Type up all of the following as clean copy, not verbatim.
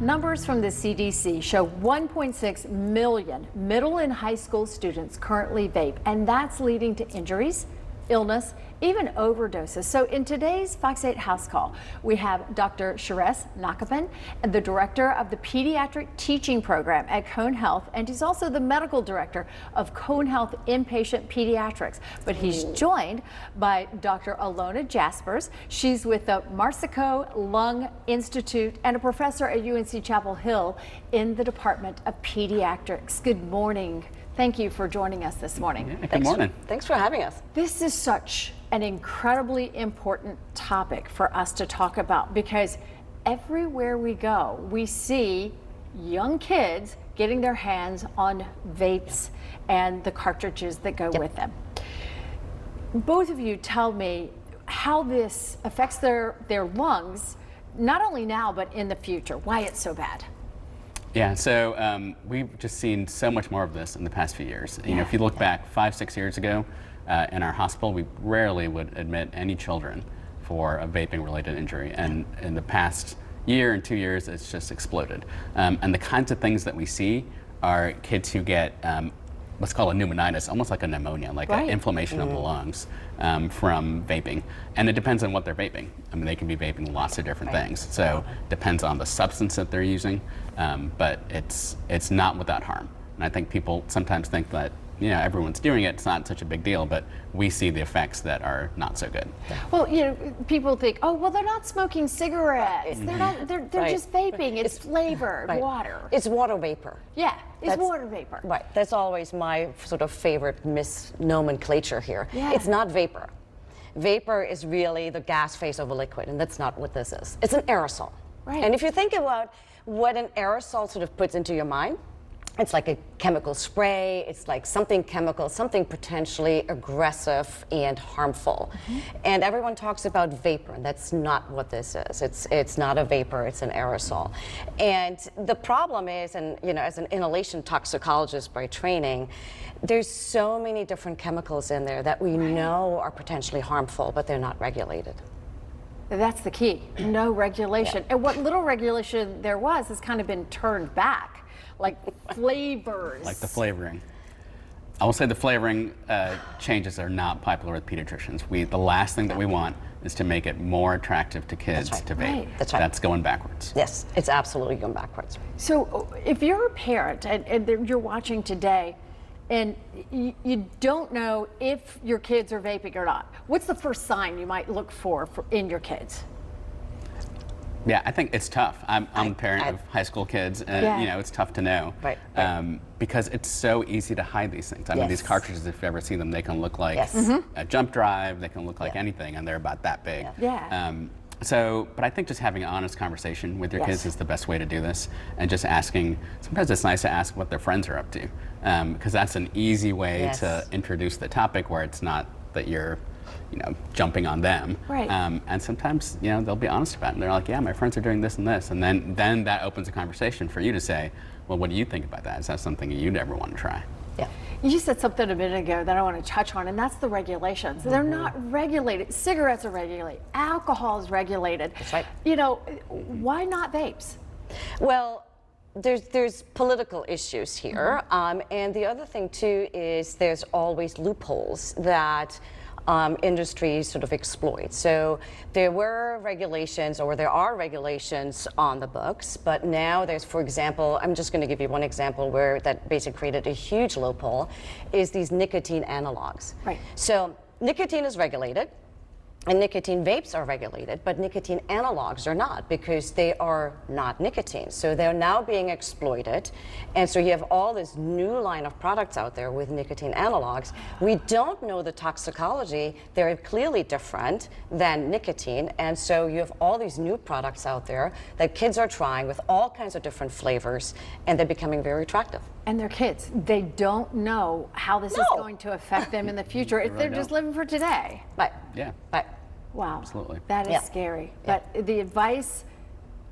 Numbers from the CDC show 1.6 million middle and high school students currently vape, and that's leading to injuries, illness, even overdoses. So in today's Fox 8 House Call, we have Dr. Shares Nakapan, the director of the Pediatric Teaching Program at Cone Health, and he's also the medical director of Cone Health Inpatient Pediatrics. But he's joined by Dr. Alona Jaspers. She's with the Marsico Lung Institute and a professor at UNC Chapel Hill in the Department of Pediatrics. Good morning. Thank you for joining us this morning. Yeah, good morning. Thanks for having us. This is such an incredibly important topic for us to talk about because everywhere we go, we see young kids getting their hands on vapes and the cartridges that go with them. Both of you tell me how this affects their lungs, not only now, but in the future, why it's so bad. Yeah, so we've just seen so much more of this in the past few years. You know, if you look back 5-6 years ago in our hospital, we rarely would admit any children for a vaping-related injury. And in the past year and 2 years, it's just exploded. And the kinds of things that we see are kids who get what's called a pneumonitis, almost like a pneumonia, like an inflammation of the lungs from vaping. And it depends on what they're vaping. I mean, they can be vaping lots of different things. So depends on the substance that they're using, but it's not without harm. And I think people sometimes think that, you know, everyone's doing it, it's not such a big deal, but we see the effects that are not so good. Well, you know, people think, oh, well, they're not smoking cigarettes. They're not, they're just vaping. It's flavored water. It's water vapor. Yeah, it's water vapor. Right, that's always my sort of favorite misnomenclature here. It's not vapor. Vapor is really the gas phase of a liquid, and that's not what this is. It's an aerosol. Right. And if you think about what an aerosol sort of puts into your mind, it's like a chemical spray, it's like something chemical, something potentially aggressive and harmful. And everyone talks about vapor, and that's not what this is. It's not a vapor, it's an aerosol. And the problem is, and you know, as an inhalation toxicologist by training, there's so many different chemicals in there that we know are potentially harmful, but they're not regulated. That's the key, no regulation. And what little regulation there was has kind of been turned back. Like flavors. Like the flavoring. I will say the flavoring changes are not popular with pediatricians. The last thing that we want is to make it more attractive to kids to vape. That's right. That's going backwards. Yes, it's absolutely going backwards. So if you're a parent and you're watching today and you don't know if your kids are vaping or not, what's the first sign you might look for in your kids? Yeah, I think it's tough. I'm a parent of high school kids, and you know, it's tough to know. Because it's so easy to hide these things. I mean, these cartridges, if you've ever seen them, they can look like a jump drive, they can look like anything, and they're about that big. But I think just having an honest conversation with your kids is the best way to do this, and just asking, sometimes it's nice to ask what their friends are up to, because that's an easy way to introduce the topic where it's not that you're jumping on them. And sometimes, you know, they'll be honest about it. And they're like, yeah, my friends are doing this and this. And then that opens a conversation for you to say, well, what do you think about that? Is that something you'd ever want to try? You said something a minute ago that I want to touch on, and that's the regulations. They're not regulated. Cigarettes are regulated. Alcohol is regulated. That's right. You know, why not vapes? Well, there's political issues here. And the other thing, too, is there's always loopholes that industries sort of exploit. So there were regulations, or there are regulations on the books, but now there's, for example, I'm just going to give you one example where that basically created a huge loophole, is these nicotine analogs. So nicotine is regulated, and nicotine vapes are regulated, but nicotine analogs are not, because they are not nicotine. So they're now being exploited. And so you have all this new line of products out there with nicotine analogs. We don't know the toxicology. They're clearly different than nicotine. And so you have all these new products out there that kids are trying with all kinds of different flavors, and they're becoming very attractive. And they're kids. They don't know how this is going to affect them in the future if they're just living for today. Wow. Absolutely. That is scary. But the advice,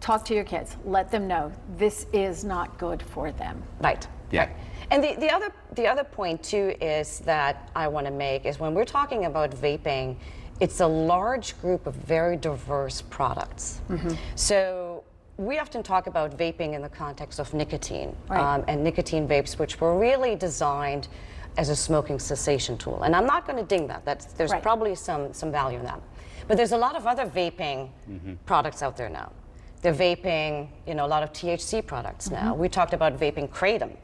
talk to your kids. Let them know this is not good for them. And the other point too is that I want to make is when we're talking about vaping, it's a large group of very diverse products. So we often talk about vaping in the context of nicotine, Right. and nicotine vapes, which were really designed as a smoking cessation tool. And I'm not going to ding that. There's Right. probably some value in that. But there's a lot of other vaping products out there now. They're vaping, a lot of THC products now. We talked about vaping kratom,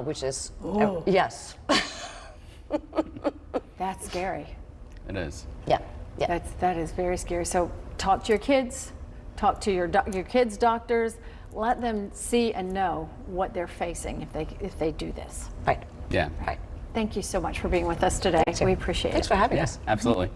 which is, yes. That's scary. It is. Yeah. That is very scary. So talk to your kids, talk to your kids' doctors, let them see and know what they're facing if they do this. Right. Yeah. Right. Thank you so much for being with us today. We appreciate it. Thanks for having us. Yes, absolutely.